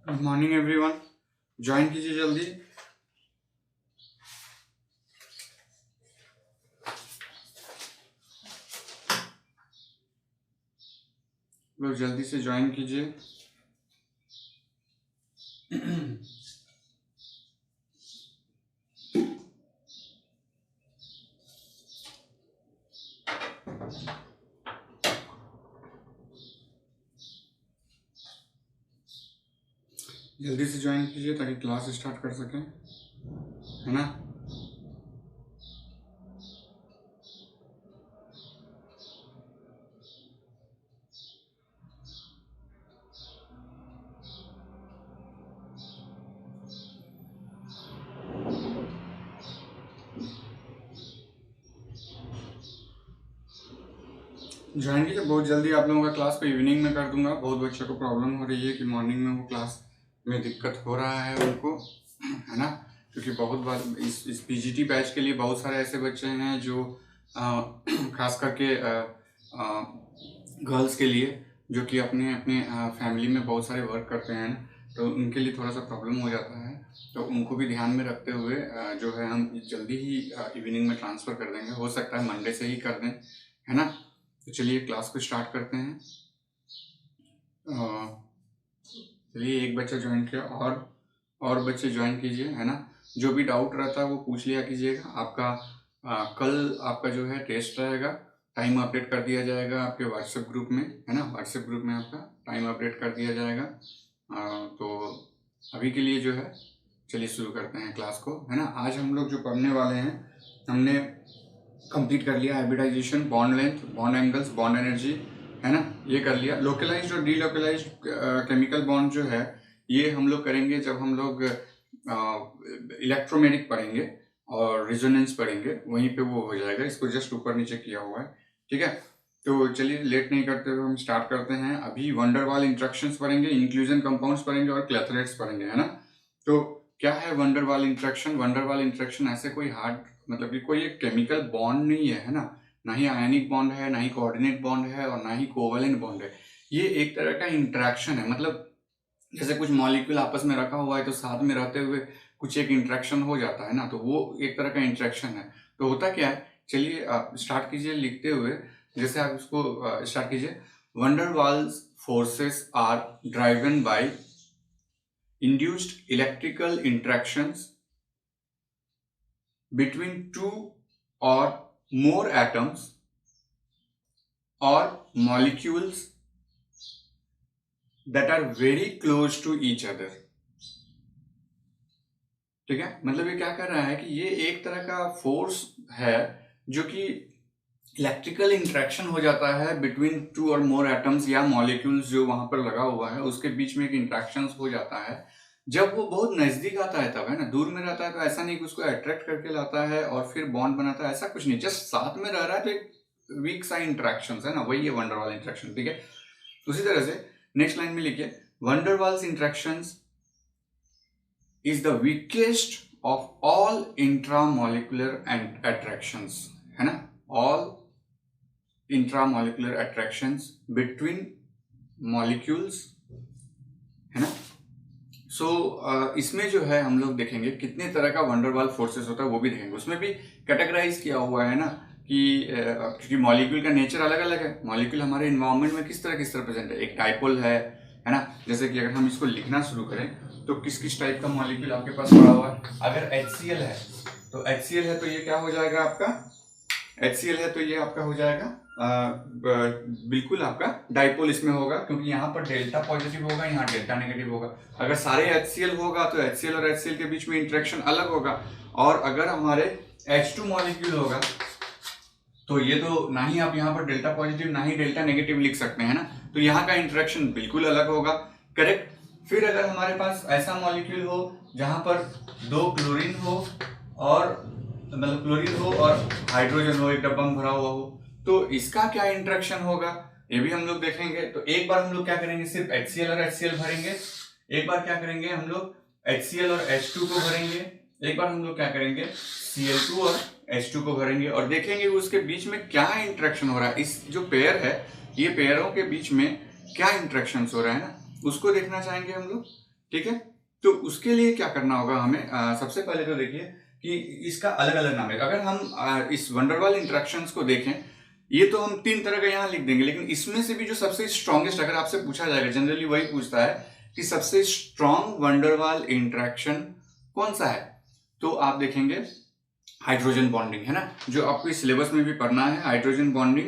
Good morning everyone. Join कीजिए जल्दी। लोग जल्दी से ज्वाइन कीजिए। जल्दी से ज्वाइन कीजिए ताकि क्लास स्टार्ट कर सकें, है ना। ज्वाइन कीजिए बहुत जल्दी। आप लोगों का क्लास को इवनिंग में कर दूंगा। बहुत बच्चों को प्रॉब्लम हो रही है कि मॉर्निंग में वो क्लास में दिक्कत हो रहा है उनको, है ना। क्योंकि बहुत बार इस पीजीटी बैच के लिए बहुत सारे ऐसे बच्चे हैं जो खास करके गर्ल्स के लिए जो कि अपने अपने फैमिली में बहुत सारे वर्क करते हैं, तो उनके लिए थोड़ा सा प्रॉब्लम हो जाता है। तो उनको भी ध्यान में रखते हुए जो है हम जल्दी ही इवनिंग में ट्रांसफ़र कर देंगे। हो सकता है मंडे से ही कर दें, है ना। तो चलिए क्लास को स्टार्ट करते हैं। चलिए एक बच्चा ज्वाइन किया और बच्चे ज्वाइन कीजिए, है ना। जो भी डाउट रहता है वो पूछ लिया कीजिएगा। आपका कल आपका जो है टेस्ट रहेगा। टाइम अपडेट कर दिया जाएगा आपके व्हाट्सएप ग्रुप में, है ना। व्हाट्सएप ग्रुप में आपका टाइम अपडेट कर दिया जाएगा। तो अभी के लिए जो है चलिए शुरू करते हैं क्लास को, है ना। आज हम लोग जो पढ़ने वाले हैं, हमने कंप्लीट कर लिया hybridisation, bond length, bond angles, bond energy, है ना। ये कर लिया। लोकलाइज्ड और डीलोकलाइज्ड केमिकल बॉन्ड जो है ये हम लोग करेंगे जब हम लोग इलेक्ट्रोमैग्नेटिक पढ़ेंगे और रेजोनेंस पढ़ेंगे, वहीं पे वो हो जाएगा। इसको जस्ट ऊपर नीचे किया हुआ है, ठीक है। तो चलिए लेट नहीं करते हुए हम स्टार्ट करते हैं। अभी वंडरवाल इंट्रैक्शंस पढ़ेंगे, इंक्लूजन कंपाउंड्स पढ़ेंगे और क्लैथरेट्स पढ़ेंगे, है ना। तो क्या है वंडरवाल इंट्रैक्शन? वंडरवाल इंट्रैक्शन ऐसे कोई हार्ड मतलब कि कोई एक केमिकल बॉन्ड नहीं है ना। ना ही आयनिक बॉन्ड है, ना ही कोऑर्डिनेट बॉन्ड है और ना ही कोवेलेंट बॉन्ड है। ये एक तरह का इंट्रैक्शन है। मतलब जैसे कुछ मॉलिक्यूल आपस में रखा हुआ है तो साथ में रहते हुए कुछ एक इंट्रैक्शन हो जाता है ना, तो वो एक तरह का इंट्रैक्शन है। तो होता क्या है, चलिए आप स्टार्ट कीजिए लिखते हुए। जैसे आप इसको स्टार्ट कीजिए। Van der Waals forces are driven by induced electrical interactions between two or more atoms or molecules that are very close to each other। ठीक है, मतलब ये क्या कर रहा है कि ये एक तरह का फोर्स है जो कि इलेक्ट्रिकल इंट्रैक्शन हो जाता है बिटवीन टू और मोर एटम्स या मॉलिक्यूल्स जो वहां पर लगा हुआ है उसके बीच में एक इंट्रैक्शन हो जाता है। जब वो बहुत नजदीक आता है तब, है ना। दूर में रहता है तो ऐसा नहीं कि उसको अट्रैक्ट करके लाता है और फिर बॉन्ड बनाता है, ऐसा कुछ नहीं। जस्ट साथ में रह रहा है तो एक वीक सा इंट्रैक्शन है ना, वही है वंडरवाल इंट्रैक्शन, ठीक है। उसी तरह से नेक्स्ट लाइन में लिखिए, वंडरवाल्स interactions is the weakest of all intramolecular attractions, है ना। all intramolecular attractions between molecules, है ना। सो इसमें जो है हम लोग देखेंगे कितने तरह का वंडरवाल फोर्सेस होता है, वो भी देखेंगे। उसमें भी कैटेगराइज किया हुआ है ना कि क्योंकि मॉलिक्यूल का नेचर अलग अलग है। मॉलिक्यूल हमारे इन्वायरमेंट में किस तरह प्रेजेंट है। एक डाइपोल है ना। जैसे कि अगर हम इसको लिखना शुरू करें तो किस किस टाइप का मॉलिक्यूल आपके पास पड़ा हुआ है। अगर HCl है तो HCl है तो ये क्या हो जाएगा आपका, HCl है तो ये आपका हो जाएगा बिल्कुल आपका डाइपोल इसमें होगा, क्योंकि यहाँ पर डेल्टा पॉजिटिव होगा, यहाँ डेल्टा नेगेटिव होगा। अगर सारे HCl होगा तो HCl और HCl के बीच में इंटरेक्शन अलग होगा। और अगर हमारे H2 मॉलिक्यूल होगा तो ये तो ना ही आप यहाँ पर डेल्टा पॉजिटिव ना ही डेल्टा नेगेटिव लिख सकते हैं ना, तो यहाँ का इंटरेक्शन बिल्कुल अलग होगा, करेक्ट। फिर अगर हमारे पास ऐसा मॉलिक्यूल हो जहां पर 2 क्लोरीन हो और मतलब क्लोरीन हो और हाइड्रोजन हो, एक डब्बा में भरा हुआ हो, तो इसका क्या इंटरेक्शन होगा ये भी हम लोग देखेंगे। तो एक बार हम लोग क्या करेंगे, सिर्फ HCl और HCl भरेंगे। एक बार क्या करेंगे हम लोग HCl और H2 को भरेंगे। एक बार हम लोग क्या करेंगे Cl2 और H2 को भरेंगे और देखेंगे उसके बीच में क्या इंटरेक्शन हो रहा है। इस जो पेयर है, ये पेयरों के बीच में क्या इंटरेक्शन हो रहा है ना, उसको देखना चाहेंगे हम लोग। ठीक है। तो उसके लिए क्या करना होगा हमें, सबसे पहले तो देखिए कि इसका अलग अलग नाम है। अगर हम इस वंडरवाल इंटरेक्शंस को देखें, ये तो हम 3 तरह का यहाँ लिख देंगे, लेकिन इसमें से भी जो सबसे स्ट्रॉन्गेस्ट, अगर आपसे पूछा जाएगा, जनरली वही पूछता है कि सबसे स्ट्रॉन्ग वंडरवाल इंटरेक्शन कौन सा है, तो आप देखेंगे हाइड्रोजन बॉन्डिंग, है ना, जो आपको इस सिलेबस में भी पढ़ना है। Hydrogen bonding,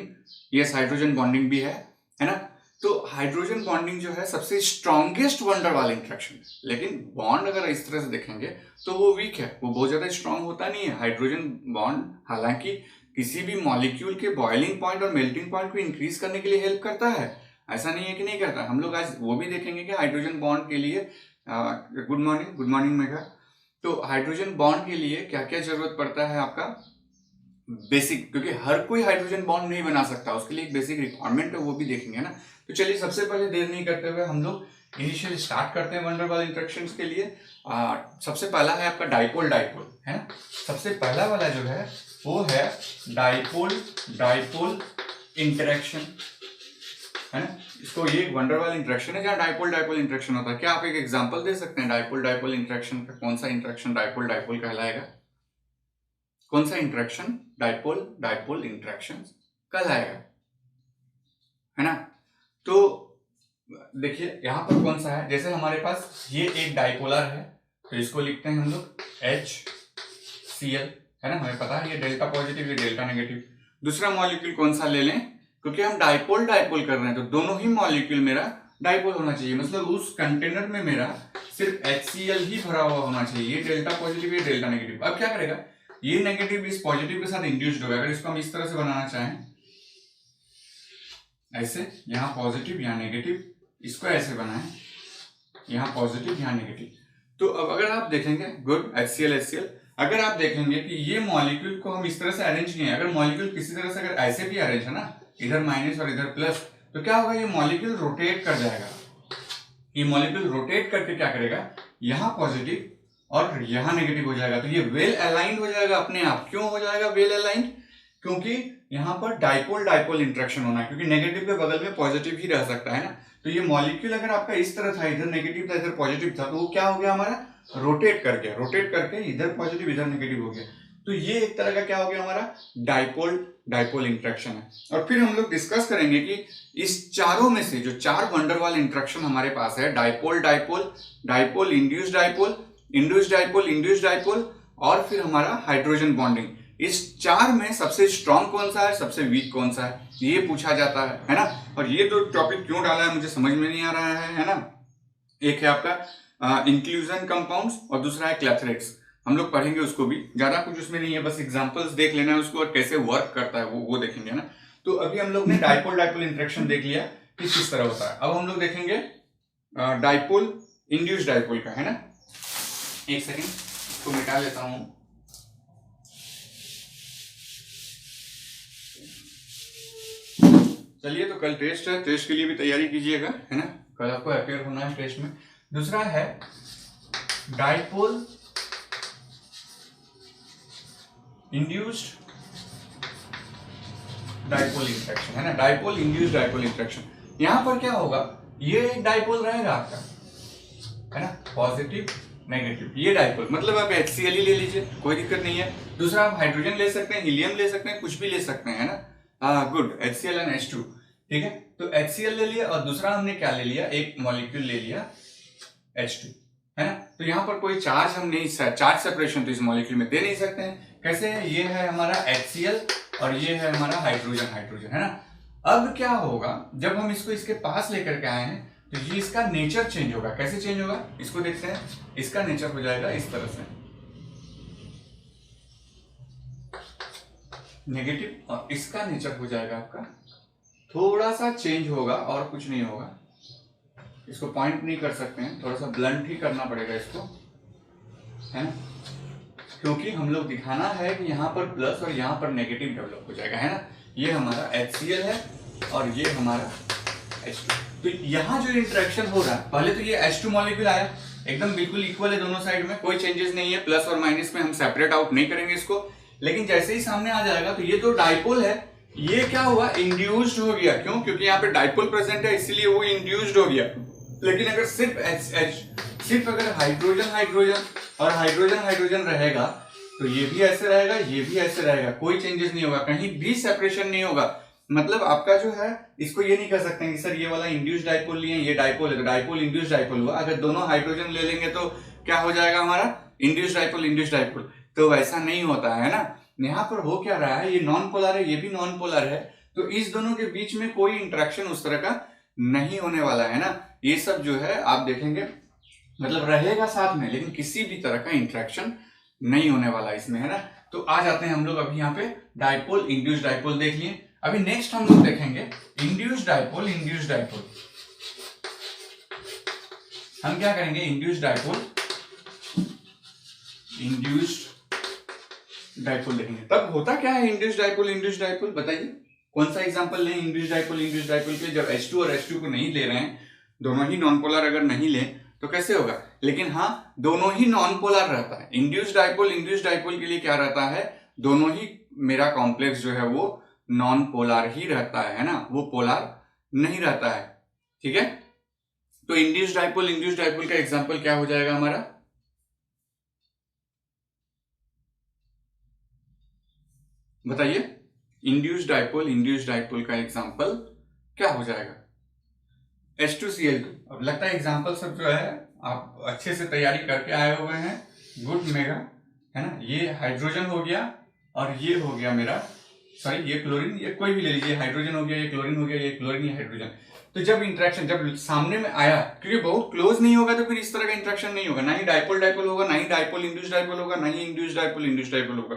yes hydrogen bonding भी है ना। तो हाइड्रोजन बॉन्डिंग जो है सबसे स्ट्रॉन्गेस्ट वंडरवाल इंटरेक्शन है, लेकिन बॉन्ड अगर इस तरह से देखेंगे तो वो वीक है, वो बहुत ज्यादा स्ट्रांग होता नहीं है। हाइड्रोजन बॉन्ड हालांकि किसी भी मॉलिक्यूल के बॉइलिंग पॉइंट और मेल्टिंग पॉइंट को इंक्रीज करने के लिए हेल्प करता है, ऐसा नहीं है कि नहीं करता। हम लोग आज वो भी देखेंगे कि हाइड्रोजन बॉन्ड के लिए गुड मॉर्निंग मेघा। तो हाइड्रोजन बॉन्ड के लिए क्या क्या जरूरत पड़ता है आपका, बेसिक, क्योंकि हर कोई हाइड्रोजन बॉन्ड नहीं बना सकता, उसके लिए एक बेसिक रिक्वायरमेंट है, वो भी देखेंगे ना। तो चलिए सबसे पहले देर नहीं करते हुए हम लोग इनिशियल स्टार्ट करते हैं वंडरवाल इंटरेक्शंस के लिए। सबसे पहला है आपका डाइपोल डाइपोल, है ना। सबसे पहला वाला जो है वो है डाइपोल डाइपोल इंटरेक्शन, है ना। इसको ये वंडरवाल इंटरेक्शन है जहाँ डाइपोल डाइपोल इंटरेक्शन होता है। क्या आप एक एग्जांपल दे सकते हैं डाइपोल डाइपोल इंटरेक्शन का? कौन सा इंटरेक्शन डाइपोल डाइपोल कहलाएगा? कौन सा इंटरेक्शन डाइपोल डाइपोल इंटरेक्शन कहलाएगा, है ना। तो देखिए यहाँ पर कौन सा है, जैसे हमारे पास ये एक डाइपोलर है, तो इसको लिखते हैं हम लोग HCl, है ना, हमें पता है ये डेल्टा पॉजिटिव ये डेल्टा नेगेटिव। दूसरा मॉलिक्यूल कौन सा ले लें, क्योंकि हम डाइपोल डाइपोल कर रहे हैं तो दोनों ही मॉलिक्यूल मेरा डाइपोल होना चाहिए, मतलब उस कंटेनर में मेरा सिर्फ HCl ही भरा हुआ होना चाहिए, ये डेल्टा पॉजिटिव ये डेल्टा नेगेटिव। अब क्या करेगा, ये नेगेटिव इस पॉजिटिव के साथ इंड्यूस्ड होगा। अगर इसको हम इस तरह से बनाना चाहें, ऐसे, यहाँ पॉजिटिव यहाँ नेगेटिव, इसको ऐसे बनाएं, यहाँ पॉजिटिव यहाँ नेगेटिव। तो अब अगर आप देखेंगे, गुड, HCl अगर आप देखेंगे कि ये मॉलिक्यूल को हम इस तरह से अरेंज किए, अगर मॉलिक्यूल किसी तरह से अगर ऐसे भी अरेंज है ना, इधर माइनस और इधर प्लस, तो क्या होगा, ये मॉलिक्यूल रोटेट कर जाएगा। ये मॉलिक्यूल रोटेट करके क्या करेगा, यहाँ पॉजिटिव और यहाँ नेगेटिव हो जाएगा, तो ये वेल अलाइंड हो जाएगा अपने आप। क्यों हो जाएगा वेल अलाइंड, क्योंकि यहाँ पर डाइपोल डाइपोल इंटरेक्शन होना है, क्योंकि नेगेटिव के बगल में पॉजिटिव ही रह सकता है ना। तो ये मॉलिक्यूल अगर आपका इस तरह था, इधर नेगेटिव था इधर पॉजिटिव था, तो वो क्या हो गया हमारा, रोटेट कर गया, रोटेट करके इधर पॉजिटिव इधर नेगेटिव हो गया। तो ये एक तरह का क्या हो गया हमारा, डाइपोल डाइपोल इंटरेक्शन है। और फिर हम लोग डिस्कस करेंगे कि इस चारों में से जो 4 वंडरवाल इंटरेक्शन हमारे पास है, dipole dipole, dipole induced dipole, induced dipole, induced dipole, और फिर हमारा हाइड्रोजन बॉन्डिंग, इस 4 में सबसे स्ट्रॉन्ग कौन सा है, सबसे वीक कौन सा है, ये पूछा जाता है ना। और ये तो टॉपिक क्यों डाला है मुझे समझ में नहीं आ रहा है ना। एक है आपका इंक्लूजन कंपाउंड्स और दूसरा है क्लैथरेट्स, हम लोग पढ़ेंगे उसको भी, ज्यादा कुछ उसमें नहीं है, बस एग्जांपल्स देख लेना है उसको और कैसे वर्क करता है वो देखेंगे ना। तो अभी हम लोग ने डाइपोल डाइपोल इंटरेक्शन देख लिया कि किस तरह होता है। अब हम लोग देखेंगे डाइपोल इंड्यूस्ड डाइपोल का, है ना। एक सेकेंड इसको मिटा लेता हूं। चलिए, तो कल टेस्ट है, टेस्ट के लिए भी तैयारी कीजिएगा, है ना, कल आपको अपेयर होना है टेस्ट में। दूसरा है डाइपोल इंड्यूस्ड डाइपोल इंटरेक्शन, है ना, डाइपोल इंड्यूस्ड डाइपोल इंटरेक्शन। यहां पर क्या होगा, ये एक डाइपोल रहेगा आपका, है ना, पॉजिटिव नेगेटिव, ये डाइपोल, मतलब आप HCl ही ले लीजिए, कोई दिक्कत नहीं है। दूसरा आप हाइड्रोजन ले सकते हैं, हीलियम ले सकते हैं, कुछ भी ले सकते हैं, है ना। गुड, HCl एंड H2, ठीक है। तो HCl ले लिया और दूसरा हमने क्या ले लिया, एक मॉलिक्यूल ले लिया H2, है ना। तो यहाँ पर कोई चार्ज हम नहीं, चार्ज सेपरेशन तो इस मॉलिक्यूल में दे नहीं सकते हैं। कैसे है, ये है हमारा HCl और ये है हमारा हाइड्रोजन हाइड्रोजन, है ना। अब क्या होगा, जब हम इसको इसके पास लेकर के आए हैं तो ये इसका नेचर चेंज होगा। कैसे चेंज होगा, इसको देखते हैं, इसका नेचर हो जाएगा इस तरह से, नेगेटिव, और इसका नेचर हो जाएगा आपका थोड़ा सा चेंज होगा और कुछ नहीं होगा। इसको पॉइंट नहीं कर सकते हैं, थोड़ा सा ब्लंट ही करना पड़ेगा इसको, है ना, क्योंकि हम लोग दिखाना है कि यहाँ पर प्लस और यहाँ पर नेगेटिव डेवलप हो जाएगा, है ना। ये हमारा HCl है और ये हमारा H2। तो यहाँ जो इंटरेक्शन हो रहा है, पहले तो ये H2 मॉलिक्यूल आया, एकदम बिल्कुल इक्वल है दोनों साइड में, कोई चेंजेस नहीं है, प्लस और माइनस में हम सेपरेट आउट नहीं करेंगे इसको। लेकिन जैसे ही सामने आ जाएगा तो ये जो डाइपोल है ये क्या हुआ, इंड्यूस्ड हो गया। क्यों, क्योंकि यहाँ पे डाइपोल प्रेजेंट है इसीलिए वो इंड्यूस्ड हो गया। लेकिन अगर सिर्फ सिर्फ अगर हाइड्रोजन हाइड्रोजन और हाइड्रोजन हाइड्रोजन रहेगा तो ये भी ऐसे रहेगा, ये भी ऐसे रहेगा, कोई चेंजेस नहीं होगा, कहीं भी सेपरेशन नहीं होगा। मतलब आपका जो है इसको ये नहीं कर सकते हैं कि सर ये वाला इंड्यूस्ड डाइपोल लिए, ये डाइपोल है तो डाइपोल इंड्यूस्ड डाइपोल हुआ। अगर दोनों हाइड्रोजन ले लेंगे तो क्या हो जाएगा हमारा, इंड्यूस्ड डाइपोल इंड्यूस्ड डाइपोल। तो वैसा नहीं होता है ना। यहाँ पर हो क्या रहा है, ये नॉन पोलर है, ये भी नॉन पोलर है, तो इस दोनों के बीच में कोई इंटरेक्शन उस तरह का नहीं होने वाला है ना। ये सब जो है आप देखेंगे मतलब रहेगा साथ में, लेकिन किसी भी तरह का इंटरेक्शन नहीं होने वाला इसमें, है ना। तो आ जाते हैं हम लोग अभी यहाँ पे डाइपोल इंड्यूस्ड डाइपोल देख लिए। अभी नेक्स्ट हम लोग देखेंगे इंड्यूस्ड डाइपोल इंड्यूस्ड डाइपोल। हम क्या करेंगे, इंड्यूस्ड डाइपोल इंड्यूस्ड डाइपोल देखेंगे। तब होता क्या है इंड्यूस्ड डाइपोल इंड्यूस्ड डाइपोल, बताइए कौन सा एग्जांपल लें इंड्यूस्ड डाइपोल इंड्यूस्ड डाइपोल के। जब H2 और H2 को नहीं ले रहे हैं, दोनों ही नॉन पोलर अगर नहीं लें तो कैसे होगा। लेकिन हाँ, दोनों ही नॉन पोलर रहता है। इंड्यूस्ड डाइपोल के लिए क्या रहता है, दोनों ही मेरा कॉम्प्लेक्स जो है वो नॉन पोलर ही रहता है ना, वो पोलर नहीं रहता है। ठीक है, तो इंड्यूस्ड डाइपोल का एग्जांपल क्या हो जाएगा हमारा, बताइए। इंड्यूस्ड डाइपोल का एग्जांपल क्या हो जाएगा, H2Cl2। अब लगता है एग्जांपल सब जो है आप अच्छे से तैयारी करके आए हुए हैं, गुड मेगा, है ना। ये हाइड्रोजन हो गया और ये हो गया मेरा, सॉरी ये क्लोरीन, ये कोई भी ले लीजिए, हाइड्रोजन हो गया, ये क्लोरीन हो गया, ये क्लोरीन, ये हाइड्रोजन। तो जब इंटरेक्शन जब सामने में आया, क्योंकि बहुत क्लोज नहीं होगा तो फिर इस तरह का इंटरेक्शन नहीं होगा, ना ही डाइपोल डाइपोल होगा, ना ही डाइपोल इंड्यूस्ड डाइपोल होगा, ना ही इंड्यूस्ड डाइपोल होगा,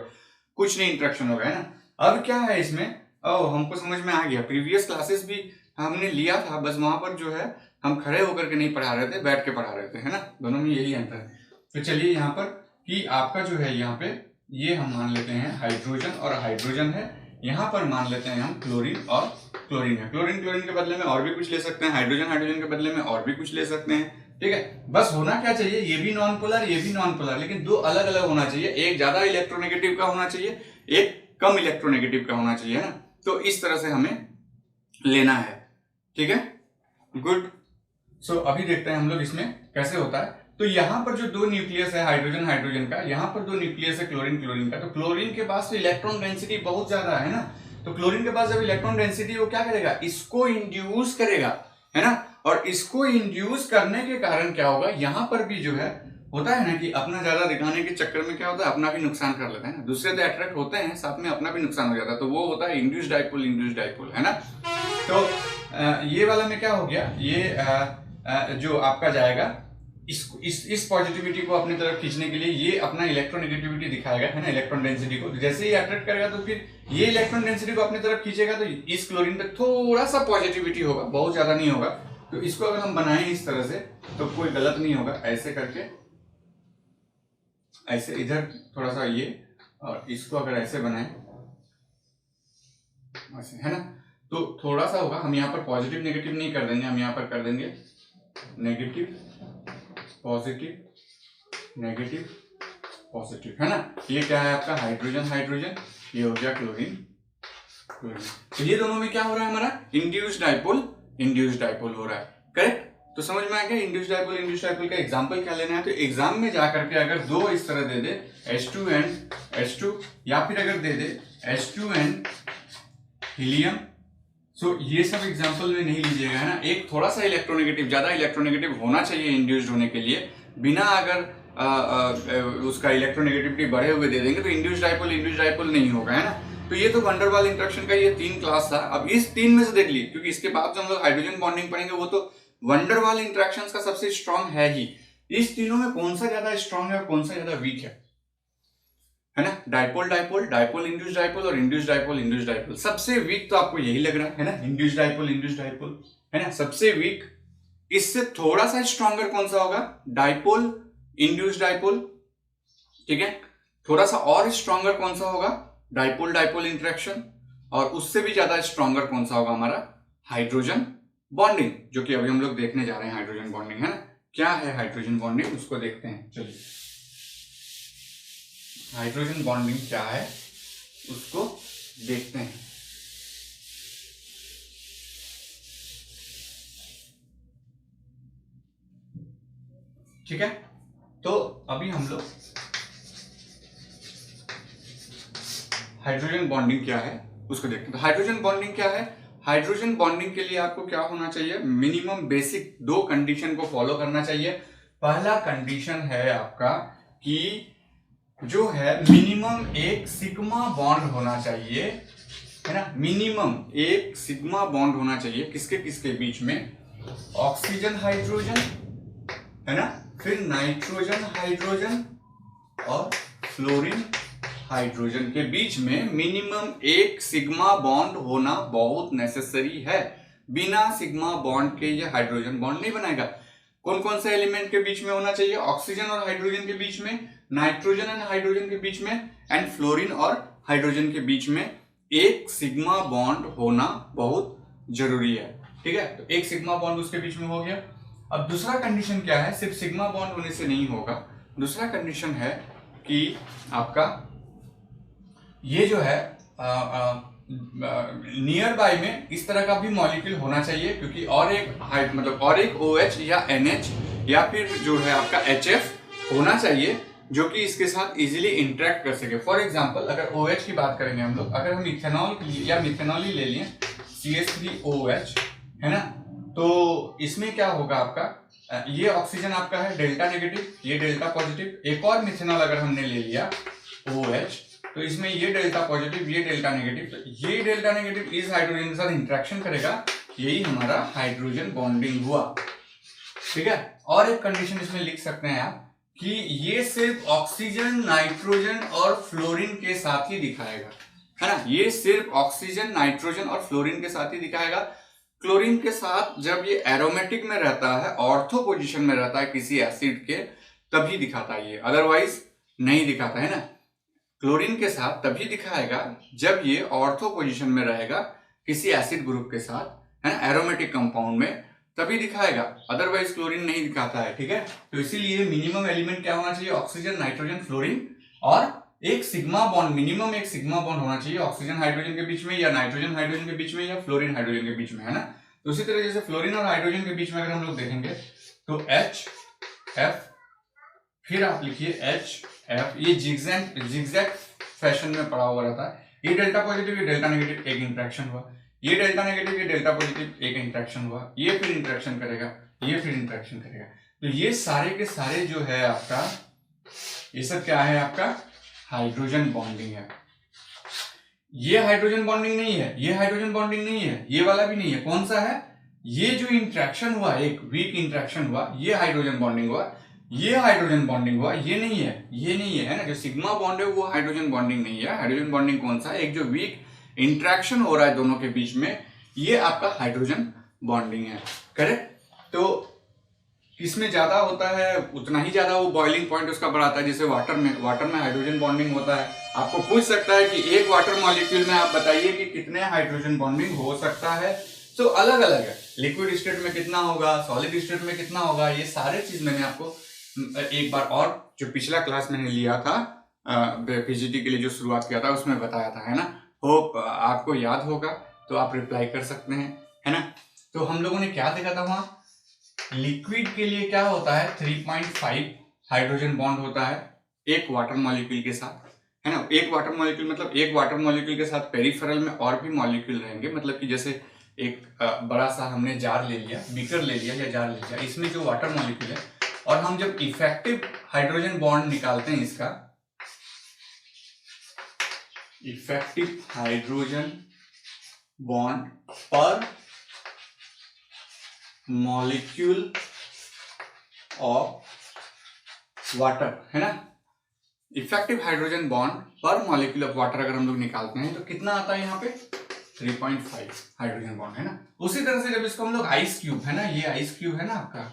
कुछ नहीं इंटरेक्शन होगा, है ना। अब क्या है इसमें, हमको समझ में आ गया, प्रीवियस क्लासेस भी हमने लिया था, बस वहां पर जो है हम खड़े होकर के नहीं पढ़ा रहे थे, बैठ के पढ़ा रहे थे, है ना। दोनों में यही अंतर है। तो चलिए यहाँ पर कि आपका जो है यहाँ पे ये हम मान लेते हैं हाइड्रोजन और हाइड्रोजन है, यहाँ पर मान लेते हैं हम क्लोरीन और क्लोरीन है। क्लोरीन के बदले में और भी कुछ ले सकते हैं, हाइड्रोजन के बदले में और भी कुछ ले सकते हैं। ठीक है, बस होना क्या चाहिए, ये भी नॉन पोलर, ये भी नॉन पोलर, लेकिन दो अलग अलग होना चाहिए। एक ज्यादा इलेक्ट्रोनेगेटिव का होना चाहिए, एक कम इलेक्ट्रोनेगेटिव का होना चाहिए, है ना। तो इस तरह से हमें लेना है। ठीक है, गुड। सो अभी देखते हैं हम लोग इसमें कैसे होता है। तो यहाँ पर जो दो न्यूक्लियस है हाइड्रोजन का, यहाँ पर दो न्यूक्लियस है क्लोरीन का, तो क्लोरीन के पास तो इलेक्ट्रॉन डेंसिटी बहुत ज्यादा है ना। तो क्लोरीन के पास जब इलेक्ट्रॉन डेंसिटी, वो क्या करेगा, इसको इंड्यूस करेगा, है ना। और इसको इंड्यूस करने के कारण क्या होगा, यहाँ पर भी जो है होता है ना कि अपना ज्यादा दिखाने के चक्कर में क्या होता है, अपना भी नुकसान कर लेते हैं ना। दूसरे तो अट्रैक्ट होते हैं, साथ में अपना भी नुकसान हो जाता है, तो वो होता है इंड्यूस्ड डाइपोल, है ना। तो ये वाला में क्या हो गया, ये जो आपका जाएगा इस पॉजिटिविटी को अपनी तरफ खींचने के लिए ये अपना इलेक्ट्रोनेगेटिविटी दिखाएगा, है ना, इलेक्ट्रॉन डेंसिटी को। जैसे ही अट्रैक्ट करेगा तो फिर ये इलेक्ट्रॉन डेंसिटी को अपनी तरफ खींचेगा, तो इस क्लोरीन पे थोड़ा सा पॉजिटिविटी होगा, बहुत ज्यादा नहीं होगा। तो इसको अगर हम बनाएं इस तरह से तो कोई गलत नहीं होगा, ऐसे करके, ऐसे इधर थोड़ा सा ये, और इसको अगर ऐसे बनाएं ऐसे, है ना, तो थोड़ा सा होगा। हम यहाँ पर पॉजिटिव नेगेटिव नहीं कर देंगे, हम यहाँ पर कर देंगे नेगेटिव पॉजिटिव नेगेटिव पॉजिटिव, है ना। ये क्या है आपका हाइड्रोजन, ये हो गया क्लोरीन। तो ये दोनों में क्या हो रहा है हमारा, इंड्यूस्ड डाइपोल हो रहा है, करेक्ट। तो समझ में आ गया इंड्यूस्ड डाइपोल का एग्जांपल क्या लेना है। तो एग्जाम में जाकर के अगर दो इस तरह दे दे H2 एंड H2, या फिर अगर दे दे H2 एंड हीलियम, सो ये सब एग्जांपल में नहीं लीजिएगा, है ना। एक थोड़ा सा इलेक्ट्रोनेगेटिव, ज्यादा इलेक्ट्रोनेगेटिव होना चाहिए इंड्यूस्ड होने के लिए। बिना अगर उसका इलेक्ट्रोनेगेटिविटी बढ़े हुए दे देंगे तो इंड्यूस्ड डाइपोल नहीं होगा, है ना। तो ये तो वंडरवाल इंटरेक्शन का ये 3 क्लास था। अब इस 3 में से देख लीजिए, क्योंकि इसके बाद जो हम लोग हाइड्रोजन बॉन्डिंग पढ़ेंगे वो तो वंडरवाल इंटरेक्शंस का सबसे स्ट्रांग है ही। इस तीनों में कौन सा ज्यादा स्ट्रांग है और कौन सा ज्यादा वीक है ना। डाइपोल इंड्यूस्ड डाइपोल और इंड्यूस्ड डाइपोल। सबसे वीक तो आपको यही लग रहा है ना, इंड्यूस्ड डाइपोल, है ना, सबसे वीक। इससे थोड़ा सा स्ट्रॉन्गर कौन सा होगा, डाइपोल इंड्यूस्ड डाइपोल। ठीक है, थोड़ा सा और स्ट्रॉन्गर कौन सा होगा, डाइपोल इंटरेक्शन। और उससे भी ज्यादा स्ट्रॉन्गर कौन सा होगा हमारा, हाइड्रोजन बॉन्डिंग, जो कि अभी हम लोग देखने जा रहे हैं हाइड्रोजन बॉन्डिंग, है ना। क्या है हाइड्रोजन बॉन्डिंग, उसको देखते हैं। चलिए, हाइड्रोजन बॉन्डिंग क्या है उसको देखते हैं। ठीक है, तो अभी हम लोग हाइड्रोजन बॉन्डिंग क्या है उसको देखते हैं। तो हाइड्रोजन बॉन्डिंग क्या है? हाइड्रोजन बॉन्डिंग के लिए आपको क्या होना चाहिए? मिनिमम बेसिक 2 कंडीशन को फॉलो करना चाहिए। पहला कंडीशन है आपका कि जो है मिनिमम एक सिग्मा बॉन्ड होना चाहिए, है ना। मिनिमम एक सिग्मा बॉन्ड होना चाहिए किसके किसके बीच में? ऑक्सीजन हाइड्रोजन, है ना, फिर नाइट्रोजन हाइड्रोजन और फ्लोरीन हाइड्रोजन के बीच में मिनिमम एक सिग्मा बॉन्ड होना बहुत नेसेसरी है। बिना सिग्मा बॉन्ड के ये हाइड्रोजन बॉन्ड नहीं बनेगा। कौन कौन से एलिमेंट के बीच में होना चाहिए? ऑक्सीजन और हाइड्रोजन के बीच में, नाइट्रोजन एंड हाइड्रोजन के बीच में, एंड फ्लोरीन और हाइड्रोजन के बीच में एक सिग्मा बॉन्ड होना बहुत जरूरी है। ठीक है, तो एक सिग्मा बॉन्ड उसके बीच में हो गया। अब दूसरा कंडीशन क्या है? सिर्फ सिग्मा बॉन्ड होने से नहीं होगा। दूसरा कंडीशन है कि आपका ये जो है नियर बाय में इस तरह का भी मॉलिक्यूल होना चाहिए, क्योंकि और एक मतलब और एक OH या NH या फिर जो है आपका HF होना चाहिए जो कि इसके साथ इजीली इंटरेक्ट कर सके। फॉर एग्जांपल अगर OH की बात करेंगे हम लोग, अगर हम इथेनॉल के लिए या मिथेनॉल ही ले लिए CH3OH, है ना, तो इसमें क्या होगा आपका, ये ऑक्सीजन आपका है डेल्टा नेगेटिव, ये डेल्टा पॉजिटिव। एक और मिथेनॉल अगर हमने ले लिया OH, तो इसमें ये डेल्टा पॉजिटिव, ये डेल्टा नेगेटिव, तो ये डेल्टा नेगेटिव इस हाइड्रोजन के साथ इंटरेक्शन करेगा, यही हमारा हाइड्रोजन बॉन्डिंग हुआ। ठीक है, और एक कंडीशन इसमें लिख सकते हैं आप कि ये सिर्फ ऑक्सीजन, नाइट्रोजन और फ्लोरीन के साथ ही दिखाएगा, है ना। ये सिर्फ ऑक्सीजन, नाइट्रोजन और फ्लोरीन के साथ ही दिखाएगा। क्लोरीन के साथ जब ये एरोमेटिक में रहता है, ऑर्थो पोजीशन में रहता है किसी एसिड के, तभी दिखाता है ये, अदरवाइज नहीं दिखाता, है ना। क्लोरीन के साथ तभी दिखाएगा जब ये ऑर्थो पोजीशन में रहेगा किसी एसिड ग्रुप के साथ, है ना, एरोमेटिक कंपाउंड में, तभी दिखाएगा, अदरवाइज क्लोरीन नहीं दिखाता है। ठीक है, तो इसीलिए मिनिमम एलिमेंट क्या होना चाहिए? ऑक्सीजन, नाइट्रोजन, फ्लोरीन, और एक सिग्मा बॉन्ड, मिनिमम एक सिग्मा बॉन्ड होना चाहिए ऑक्सीजन हाइड्रोजन के बीच में, या नाइट्रोजन हाइड्रोजन के बीच में, या फ्लोरीन हाइड्रोजन के बीच में, है ना। तो उसी तरह जैसे फ्लोरीन और हाइड्रोजन के बीच में अगर हम लोग देखेंगे तो HF, फिर आप लिखिए HF, ये जिगजैग फैशन में पड़ा हुआ रहता है। ये डेल्टा पॉजिटिव, ये डेल्टा नेगेटिव, एक इंटरेक्शन हुआ, ये डेल्टा नेगेटिव, ये डेल्टा पॉजिटिव, एक इंटरेक्शन हुआ, ये फिर इंटरेक्शन करेगा, ये फिर इंटरेक्शन करेगा। तो ये सारे के सारे जो है आपका, ये सब क्या है? आपका हाइड्रोजन बॉन्डिंग है। ये हाइड्रोजन बॉन्डिंग नहीं है, ये हाइड्रोजन बॉन्डिंग नहीं है, ये वाला भी नहीं है। कौन सा है? ये जो इंटरेक्शन हुआ, एक वीक इंटरेक्शन हुआ, ये हाइड्रोजन बॉन्डिंग हुआ, ये हाइड्रोजन बॉन्डिंग हुआ, ये नहीं है, ये नहीं है, है ना। जो सिग्मा बॉन्ड है वो हाइड्रोजन बॉन्डिंग नहीं है। हाइड्रोजन बॉन्डिंग कौन सा है? एक जो वीक इंटरेक्शन हो रहा है दोनों के बीच में, ये आपका हाइड्रोजन बॉन्डिंग है। करेक्ट? तो किसमें ज्यादा होता है उतना ही ज्यादा वो बॉइलिंग पॉइंट उसका बढ़ाता है। जैसे वाटर में हाइड्रोजन बॉन्डिंग होता है। आपको पूछ सकता है कि एक वाटर मॉलिक्यूल में आप बताइए कि कितने हाइड्रोजन बॉन्डिंग हो सकता है। तो अलग अलग है, लिक्विड स्टेट में कितना होगा, सॉलिड स्टेट में कितना होगा, ये सारे चीज मैंने आपको एक बार और जो पिछला क्लास मैंने लिया था पीजीटी के लिए जो शुरुआत किया था उसमें बताया था, है ना। होप आपको याद होगा, तो आप रिप्लाई कर सकते हैं, है ना। तो हम लोगों ने क्या देखा था वहां? लिक्विड के लिए क्या होता है? 3.5 हाइड्रोजन बॉन्ड होता है एक वाटर मॉलिक्यूल के साथ, है ना। एक वाटर मॉलिक्यूल मतलब एक वाटर मॉलिक्यूल के साथ पेरिफेरल में और भी मॉलिक्यूल रहेंगे। मतलब कि जैसे एक बड़ा सा हमने जार ले लिया, बीकर ले लिया या जार ले लिया, इसमें जो वाटर मॉलिक्यूल है, और हम जब इफेक्टिव हाइड्रोजन बॉन्ड निकालते हैं, इसका इफेक्टिव हाइड्रोजन बॉन्ड पर मॉलिक्यूल ऑफ वाटर, है ना। इफेक्टिव हाइड्रोजन बॉन्ड पर मॉलिक्यूल ऑफ वाटर अगर हम लोग निकालते हैं तो कितना आता है यहाँ पे? 3.5 हाइड्रोजन बॉन्ड, है ना। उसी तरह से जब इसको हम लोग आइस क्यूब, है ना, ये आइस क्यूब है ना आपका,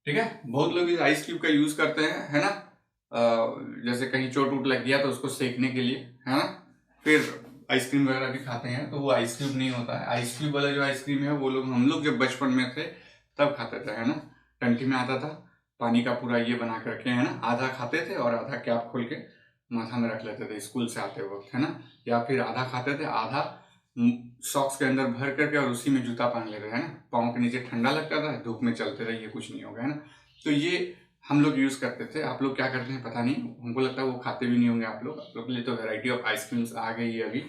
ठीक है, बहुत लोग इस आइस क्यूब का यूज करते हैं, है ना। जैसे कहीं चोट वोट लग गया तो उसको सेकने के लिए, है ना। फिर आइसक्रीम वगैरह भी खाते हैं, तो वो आइस क्यूब नहीं होता है। आइस क्यूब वाला जो आइसक्रीम है वो लोग, हम लोग जब बचपन में थे तब खाते थे, है ना। टंकी में आता था पानी का पूरा ये बना करके, है ना, आधा खाते थे और आधा कैप खोल के माथा में रख लेते थे स्कूल से आते वक्त, है ना। या फिर आधा खाते थे, आधा सॉक्स के अंदर भर करके और उसी में जूता पहन लेते हैं ना, पाँव के नीचे ठंडा लगता था, धूप में चलते रहिए कुछ नहीं होगा, है ना। तो ये हम लोग यूज करते थे। आप लोग क्या करते हैं पता नहीं, हमको लगता है वो खाते भी नहीं होंगे आप लोग के लिए तो वैरायटी ऑफ आइसक्रीम्स आ गई है अभी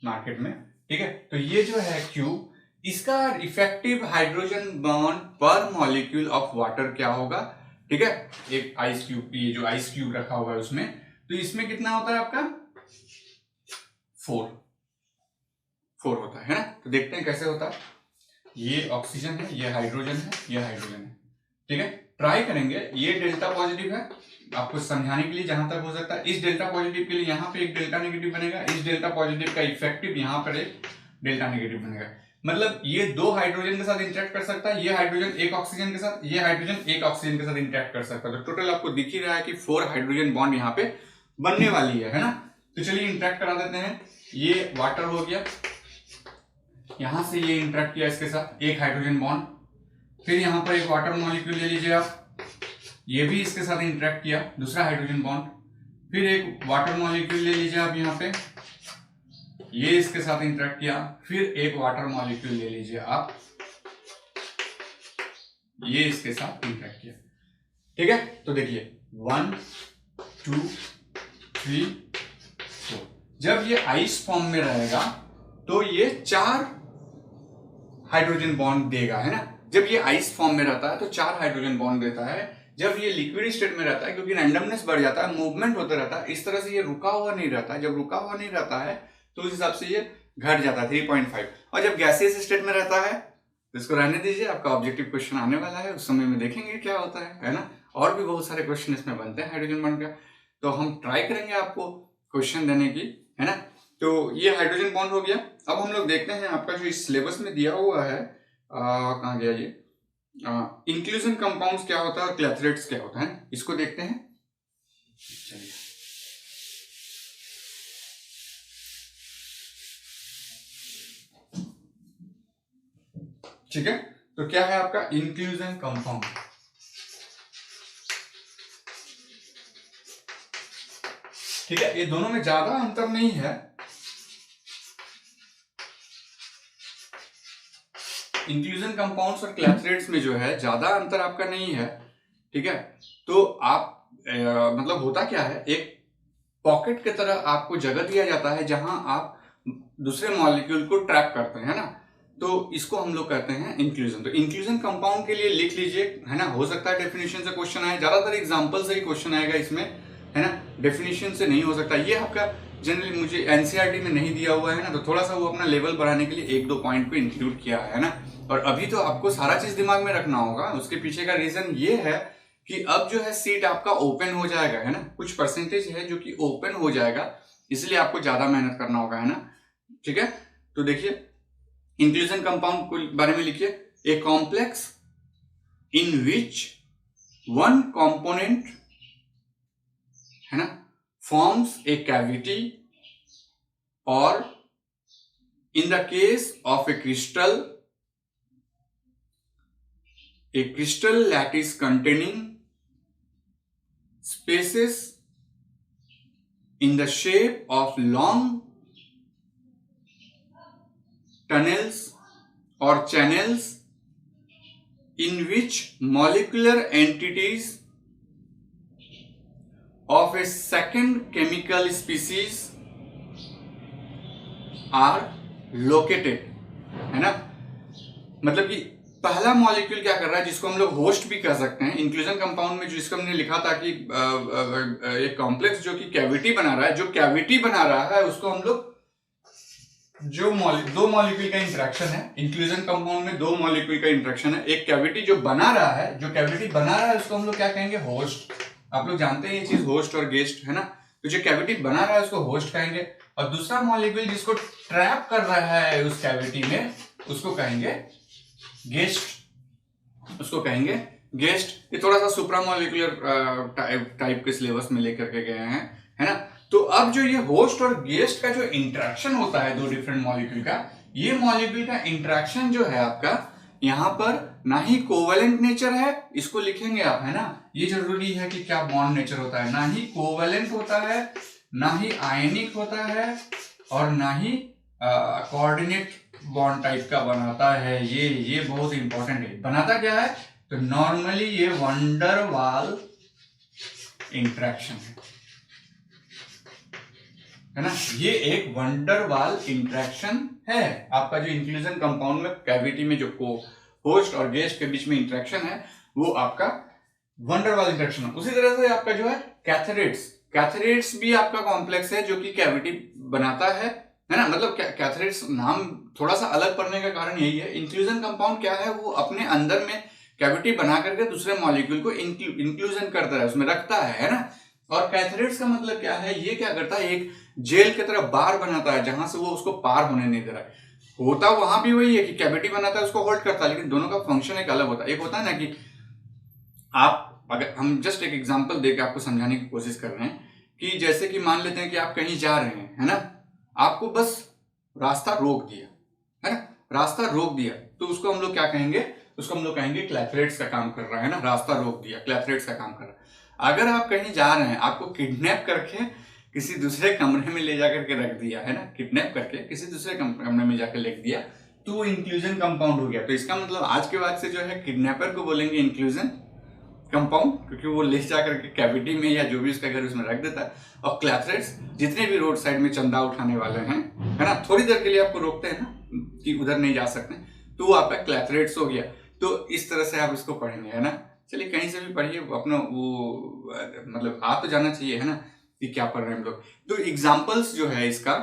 मार्केट में, ठीक है। तो ये जो है क्यूब, इसका इफेक्टिव हाइड्रोजन बॉन्ड पर मॉलिक्यूल ऑफ वाटर क्या होगा, ठीक है। एक आइस क्यूब, ये जो आइस क्यूब रखा हुआ है उसमें, तो इसमें कितना होता है आपका 4 होता है ना। तो देखते हैं कैसे होता है। ये ऑक्सीजन है, ये हाइड्रोजन है, ये हाइड्रोजन है, ठीक है। ट्राई करेंगे। ये डेल्टा पॉजिटिव है, आपको समझाने के लिए जहां तक हो सकता है। इस डेल्टा पॉजिटिव के लिए यहाँ पे एक डेल्टा नेगेटिव बनेगा, इस डेल्टा पॉजिटिव का इफेक्टिव यहाँ पर एक डेल्टा नेगेटिव बनेगा। मतलब ये 2 हाइड्रोजन के साथ इंटरेक्ट कर सकता है, ये हाइड्रोजन एक ऑक्सीजन के साथ, ये हाइड्रोजन एक ऑक्सीजन के साथ इंटरेक्ट कर सकता है। तो टोटल आपको दिख ही रहा है कि 4 हाइड्रोजन बॉन्ड यहाँ पे बनने वाली है ना। तो चलिए इंटरेक्ट करा देते हैं। ये वाटर हो गया, यहां से ये इंटरेक्ट किया इसके साथ, एक हाइड्रोजन बॉन्ड। फिर यहां पर एक वाटर मॉलिक्यूल ले लीजिए आप, ये भी इसके साथ इंटरेक्ट किया, दूसरा हाइड्रोजन बॉन्ड। फिर एक वाटर मॉलिक्यूल ले लीजिए आप यहाँ पे, ये इसके साथ इंटरेक्ट किया। फिर एक वाटर मॉलिक्यूल ले लीजिए आप, ये इसके साथ इंटरेक्ट किया, ठीक है। तो देखिए 1 2 3 4। जब ये आइस फॉर्म में रहेगा तो ये 4 हाइड्रोजन बॉन्ड देगा, है ना। जब ये आइस फॉर्म में रहता है तो 4 हाइड्रोजन बॉन्ड देता है। जब ये लिक्विड स्टेट में रहता है, क्योंकि रैंडमनेस बढ़ जाता है, मूवमेंट होता रहता है, इस तरह से ये रुका हुआ नहीं रहता है। जब रुका हुआ नहीं रहता है तो उस हिसाब से ये घट जाता है 3.5। और जब गैसियस स्टेट में रहता है तो इसको रहने दीजिए, आपका ऑब्जेक्टिव क्वेश्चन आने वाला है, उस समय में देखेंगे क्या होता है ना। और भी बहुत सारे क्वेश्चन इसमें बनते हैं हाइड्रोजन बॉन्ड का, तो हम ट्राई करेंगे आपको क्वेश्चन देने की, है ना। तो ये हाइड्रोजन बॉन्ड हो गया। अब हम लोग देखते हैं आपका जो इस सिलेबस में दिया हुआ है, कहाँ गया ये, इंक्लूजन कंपाउंड्स क्या होता है और क्लैथरेट्स क्या होता है, इसको देखते हैं। चलिए ठीक है। तो क्या है आपका इंक्लूजन कंपाउंड, ठीक है। ये दोनों में ज्यादा अंतर नहीं है। इंक्लूजन कंपाउंड्स और क्लैथरेट्स में जो है ज्यादा अंतर आपका नहीं है, ठीक है। तो आप मतलब होता क्या है, एक पॉकेट की तरह आपको जगह दिया जाता है जहां आप दूसरे मॉलिक्यूल को ट्रैप करते हैं, है ना। तो इसको हम लोग कहते हैं इंक्लूजन। तो इंक्लूजन कंपाउंड के लिए लिख लीजिए, है ना। हो सकता है डेफिनेशन से क्वेश्चन आए, ज्यादातर एग्जांपल से ही क्वेश्चन आएगा इसमें, है ना। डेफिनेशन से नहीं हो सकता। ये आपका जनरली मुझे एनसीईआरटी में नहीं दिया हुआ है ना, तो थोड़ा सा वो अपना लेवल बढ़ाने के लिए 1-2 पॉइंट को इंक्लूड किया है ना। और अभी तो आपको सारा चीज दिमाग में रखना होगा। उसके पीछे का रीजन ये है कि अब जो है सीट आपका ओपन हो जाएगा, है ना। कुछ परसेंटेज है जो कि ओपन हो जाएगा, इसलिए आपको ज्यादा मेहनत करना होगा, है ना, ठीक है। तो देखिए इंक्लूजन कंपाउंड के बारे में लिखिए, a complex in which one component, है ना, फॉर्म्स ए कैविटी, और in the case of A crystal lattice containing spaces in the shape of long tunnels or channels in which molecular entities of a second chemical species are located, है ना। मतलब कि पहला molecule क्या कर रहा है, जिसको हम लोग होस्ट भी कह सकते हैं। इंक्लूजन कंपाउंड में जो इसको हमने लिखा था कि एक कॉम्प्लेक्स जो कि कैविटी बना रहा है, जो कैविटी बना रहा है उसको हम लोग, जो दो मॉलिक्यूल का इंटरेक्शन है, इंक्लूजन कंपाउंड में 2 मॉलिक्यूल का इंटरेक्शन है, एक कैविटी जो बना रहा है, जो कैविटी बना रहा है उसको हम लोग क्या कहेंगे, होस्ट। आप लोग जानते हैं ये चीज, होस्ट और गेस्ट, है ना। तो जो कैविटी बना रहा है उसको होस्ट कहेंगे, और दूसरा मॉलिक्यूल जिसको ट्रैप कर रहा है उस कैविटी में उसको कहेंगे गेस्ट, उसको कहेंगे गेस्ट। ये थोड़ा सा सुप्रामोलिकुलर टाइप के सिलेबस में लेकर के गए हैं, है ना। तो अब जो ये होस्ट और गेस्ट का जो इंटरेक्शन होता है 2 डिफरेंट मॉलिक्यूल का, ये मॉलिक्यूल का इंटरेक्शन जो है आपका, यहां पर ना ही कोवेलेंट नेचर है, इसको लिखेंगे आप, है ना। ये जरूरी है कि क्या बॉन्ड नेचर होता है, ना ही कोवेलेंट होता है, ना ही आयनिक होता है, और ना ही कोऑर्डिनेट बॉन्ड टाइप का बनाता है। ये बहुत इंपॉर्टेंट है। बनाता क्या है? तो नॉर्मली ये वंडर वाल इंटरेक्शन है ना, ये एक वंडर वाल इंटरेक्शन है। आपका जो इंक्लूजन कंपाउंड में कैविटी में जो होस्ट और गेस्ट के बीच में इंटरेक्शन है वो आपका वंडर वाल इंटरेक्शन है। उसी तरह से आपका जो है कैथरेट्स भी आपका कॉम्प्लेक्स है जो कि कैविटी बनाता है ना। मतलब कैथरेट्स नाम थोड़ा सा अलग पड़ने का कारण यही है। इंक्लूजन कंपाउंड क्या है? वो अपने अंदर में कैविटी बना करके दूसरे मॉलिक्यूल को इंक्लूजन करता है, उसमें रखता है ना। और कैथरेट्स का मतलब क्या है? ये क्या करता है? एक जेल की तरह बार बनाता है जहां से वो उसको पार होने नहीं दे रहा है। होता वहां भी वही है कि कैविटी बनाता है, उसको होल्ड करता है, लेकिन दोनों का फंक्शन एक अलग होता है। एक होता है ना कि आप, अगर हम जस्ट एक एग्जांपल देकर आपको समझाने की कोशिश कर रहे हैं कि जैसे कि मान लेते हैं कि आप कहीं जा रहे हैं, है ना, आपको बस रास्ता रोक दिया, है ना, रास्ता रोक दिया, तो उसको हम लोग क्या कहेंगे? उसको हम लोग कहेंगे क्लैथरेट्स का काम कर रहा है ना, रास्ता रोक दिया, क्लैथरेट्स का काम कर रहा है। अगर आप कहीं जा रहे हैं, आपको किडनैप करके किसी दूसरे कमरे में ले जाकर के रख दिया, है ना, किडनैप करके किसी दूसरे कमरे में जाकर रख दिया, तो वो इंक्लूजन कंपाउंड हो गया। तो इसका मतलब आज के बाद से जो है किडनैपर को बोलेंगे इंक्लूजन कंपाउंड, क्योंकि वो ले जाकर के कैविटी में या जो भी उसका घर उसमें रख देता है। और क्लैथरेट्स जितने भी रोड साइड में चंदा उठाने वाले हैं, है ना, थोड़ी देर के लिए आपको रोकते हैं ना कि उधर नहीं जा सकते, तो वो आपका क्लैथरेट्स हो गया। तो इस तरह से आप इसको पढ़ेंगे, है ना। चलिए कहीं से भी पढ़िए, अपना वो मतलब आ तो जाना चाहिए, है ना, कि क्या पढ़ रहे हैं हम लोग। तो एग्जाम्पल्स जो है इसका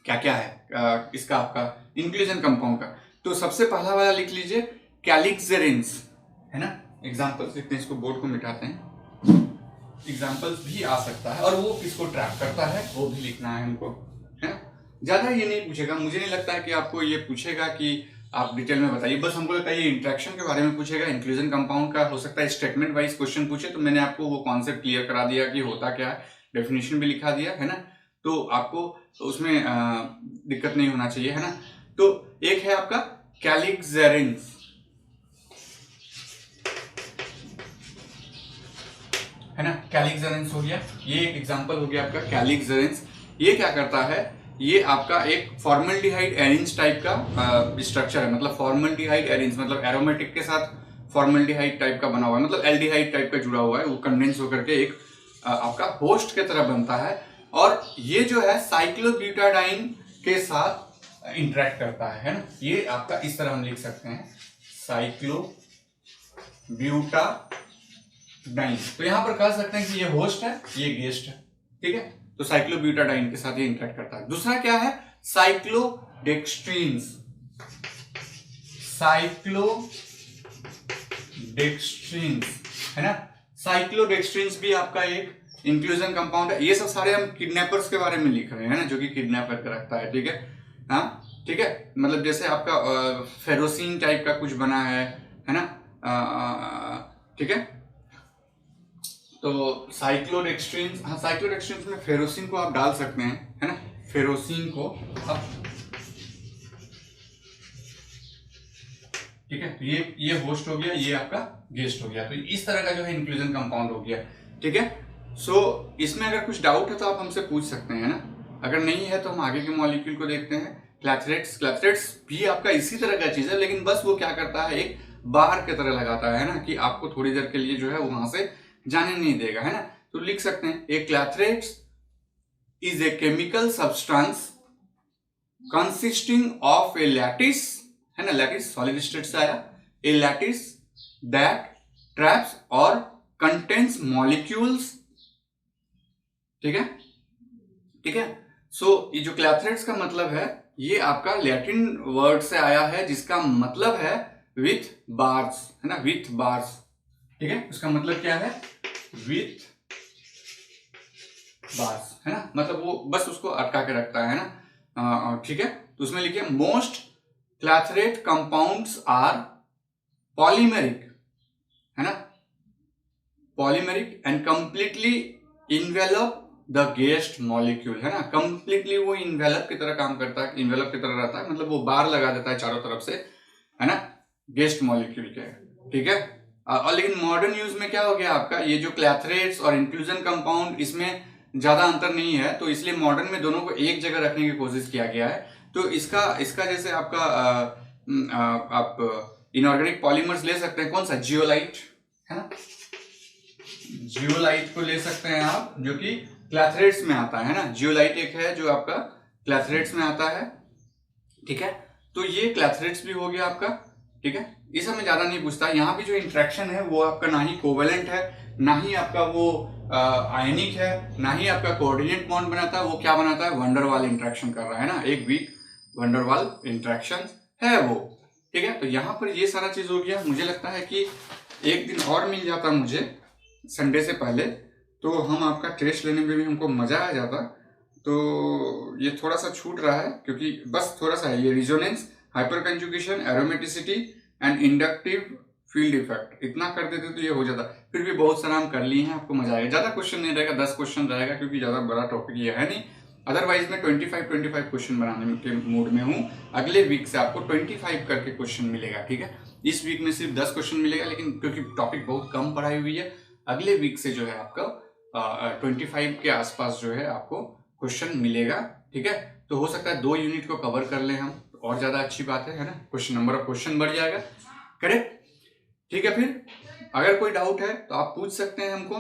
क्या क्या है, इसका आपका इंक्लूजन कंपाउंड का। तो सबसे पहला वाला लिख लीजिए कैलिक्सेरेंस, है ना। एग्जाम्पल्स लिखते हैं, इसको बोर्ड को मिटाते हैं। एग्जाम्पल्स भी आ सकता है, और वो किसको ट्रैप करता है वो भी लिखना है हमको, है ना। ज्यादा ये नहीं पूछेगा, मुझे नहीं लगता है कि आपको ये पूछेगा कि आप डिटेल में बताइए। बस हमको लगता है ये इंट्रैक्शन के बारे में पूछेगा, इंक्लूजन कंपाउंड का। हो सकता है स्टेटमेंट वाइज क्वेश्चन पूछे, तो मैंने आपको वो कॉन्सेप्ट क्लियर करा दिया कि होता क्या है, डेफिनेशन भी लिखा दिया, है ना। तो आपको उसमें दिक्कत नहीं होना चाहिए, है ना। तो एक है आपका कैलिक्सेरेंस, है ना, कैलिक्सेरेंस हो गया। ये एक एग्जांपल हो गया आपका कैलिक्सेरेंस। ये क्या करता है? ये आपका एक फॉर्मल्डिहाइड एरिन्स टाइप का स्ट्रक्चर है। मतलब फॉर्मल्डिहाइड एरिन्स मतलब एरोमेटिक के साथ फॉर्मल्डिहाइड टाइप का बना हुआ है, मतलब एल्डिहाइड टाइप का जुड़ा हुआ है। वो कंडेंस होकर के एक आपका होस्ट के तरह बनता है, और ये जो है साइक्लोब्यूटाडाइन के साथ इंटरेक्ट करता है ना। ये आपका इस तरह हम लिख सकते हैं, साइक्लोब्यूटाडाइन। तो यहां पर कह सकते हैं कि ये होस्ट है, ये गेस्ट है, ठीक है। तो साइक्लोब्यूटाडाइन के साथ ये इंटरेक्ट करता है। दूसरा क्या है? साइक्लोडेक्स्ट्रीन्स, है ना। साइक्लोडेक्स्ट्रीन्स भी आपका एक इंक्लूजन कंपाउंड है। ये सब सारे हम किडनैपर्स के बारे में लिख रहे हैं ना, जो कि किडनैप करके रखता है, ठीक है। हाँ ठीक है, मतलब जैसे आपका फेरोसिन टाइप का कुछ बना है ना, ठीक है। तो साइक्लोडेक्स्ट्रीन्स, हाँ साइक्लोडेक्स्ट्रीन्स में फेरोसिन को आप डाल सकते हैं, है ना, फेरोसिन को आप, ठीक है। तो ये होस्ट हो गया, ये आपका गेस्ट हो गया। तो इस तरह का जो है इंक्लूजन कंपाउंड हो गया, ठीक है। सो इसमें अगर कुछ डाउट है तो आप हमसे पूछ सकते हैं ना। अगर नहीं है तो हम आगे के मॉलिक्यूल को देखते हैं। क्लैथरेट्स भी आपका इसी तरह का चीज है, लेकिन बस वो क्या करता है, एक बार की तरह लगाता है ना, कि आपको थोड़ी देर के लिए जो है वहां से जाने नहीं देगा, है ना। तो लिख सकते हैं a clathrates is a chemical substance consisting of a lattice, है ना, लैटिस सॉलिड स्टेट से आया, ए लैटिस दैट ट्रैप्स और कंटेन्स मॉलिक्यूल्स, ठीक है, ठीक है। सो ये जो क्लैथरेट्स का मतलब है, ये आपका लैटिन वर्ड से आया है, जिसका मतलब है विथ बार्स, है ना, विथ बार्स, ठीक है। उसका मतलब क्या है? विथ बार्स, है ना, मतलब वो बस उसको अटका के रखता है ना, ठीक है। तो उसमें लिखिए most clathrate compounds are polymeric, है ना, polymeric and completely envelop the guest molecule, है ना। कंप्लीटली वो इन्वेलप की तरह काम करता है, इन्वेलप की तरह रहता है, मतलब वो बार लगा देता है चारों तरफ से, है ना, गेस्ट मॉलिक्यूल के, ठीक है। और लेकिन मॉडर्न यूज में क्या हो गया आपका, ये जो क्लैथरेट्स और इंक्लूजन कंपाउंड, इसमें ज्यादा अंतर नहीं है, तो इसलिए मॉडर्न में दोनों को एक जगह रखने की कोशिश किया गया है, तो इसका इसका जैसे आपका आप इनऑर्गेनिक पॉलीमर्स ले सकते हैं, कौन सा, जियोलाइट है ना, जियोलाइट को ले सकते हैं आप, जो कि क्लैथरेट्स में आता है ना। जियोलाइट एक है जो आपका क्लैथरेट्स में आता है, ठीक है। तो ये क्लैथरेट्स भी हो गया आपका, ठीक है। इस हमें ज्यादा नहीं पूछता। यहाँ पे जो इंट्रैक्शन है वो आपका ना ही कोवेलेंट है, ना ही आपका वो आयनिक है, ना ही आपका कोऑर्डिनेट बॉन्ड बनाता है। वो क्या बनाता है, वंडरवाल इंट्रैक्शन कर रहा है ना, एक वीक वंडरवाल इंट्रैक्शन है वो, ठीक है। तो यहाँ पर ये सारा चीज हो गया। मुझे लगता है कि एक दिन और मिल जाता मुझे संडे से पहले, तो हम आपका टेस्ट लेने में भी हमको मजा आ जाता। तो ये थोड़ा सा छूट रहा है, क्योंकि बस थोड़ा सा है ये resonance, hyper conjugation, aromaticity and inductive field effect, इतना कर देते तो ये हो जाता। फिर भी बहुत सारा हम कर लिए हैं, आपको मजा आएगा। ज्यादा क्वेश्चन नहीं रहेगा, 10 क्वेश्चन रहेगा, क्योंकि ज्यादा बड़ा टॉपिक ये है नहीं। अदरवाइज मैं 25 क्वेश्चन बनाने के मूड में हूँ। अगले वीक से आपको 25 करके क्वेश्चन मिलेगा, ठीक है। इस वीक में सिर्फ 10 क्वेश्चन मिलेगा, लेकिन क्योंकि टॉपिक बहुत कम पढ़ाई हुई है, अगले वीक से जो है आपका 25 के आसपास जो है आपको क्वेश्चन मिलेगा, ठीक है। तो हो सकता है 2 यूनिट को कवर कर लें हम, और ज्यादा अच्छी बात है ना। क्वेश्चन नंबर ऑफ क्वेश्चन बढ़ जाएगा, करेक्ट, ठीक है। फिर अगर कोई डाउट है तो आप पूछ सकते हैं हमको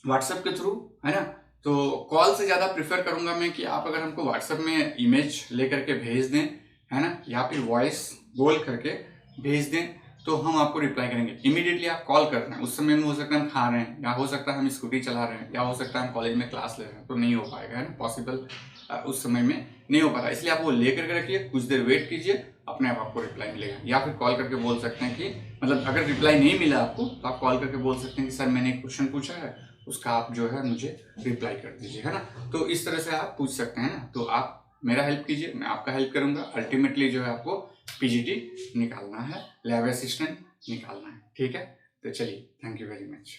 व्हाट्सएप के थ्रू, है ना। तो कॉल से ज्यादा प्रेफर करूंगा मैं कि आप अगर हमको व्हाट्सएप में इमेज लेकर के भेज दें, है ना, या फिर वॉइस बोल करके भेज दें, तो हम आपको रिप्लाई करेंगे। इमीडिएटली आप कॉल कर रहे हैं, उस समय में हो सकता है हम खा रहे हैं, या हो सकता है हम स्कूटी चला रहे हैं, या हो सकता है हम कॉलेज में क्लास ले रहे हैं, तो नहीं हो पाएगा, है ना, पॉसिबल उस समय में नहीं हो पाता। इसलिए आप वो लेकर के रखिए, कुछ देर वेट कीजिए, अपने आप आपको रिप्लाई मिलेगा। या फिर कॉल करके बोल सकते हैं कि, मतलब अगर रिप्लाई नहीं मिला आपको तो आप कॉल करके बोल सकते हैं कि सर मैंने एक क्वेश्चन पूछा है, उसका आप जो है मुझे रिप्लाई कर दीजिए, है ना। तो इस तरह से आप पूछ सकते हैं ना। तो आप मेरा हेल्प कीजिए, मैं आपका हेल्प करूंगा। अल्टीमेटली जो है आपको पीजीटी निकालना है, लैब असिस्टेंट निकालना है, ठीक है। तो चलिए, थैंक यू वेरी मच।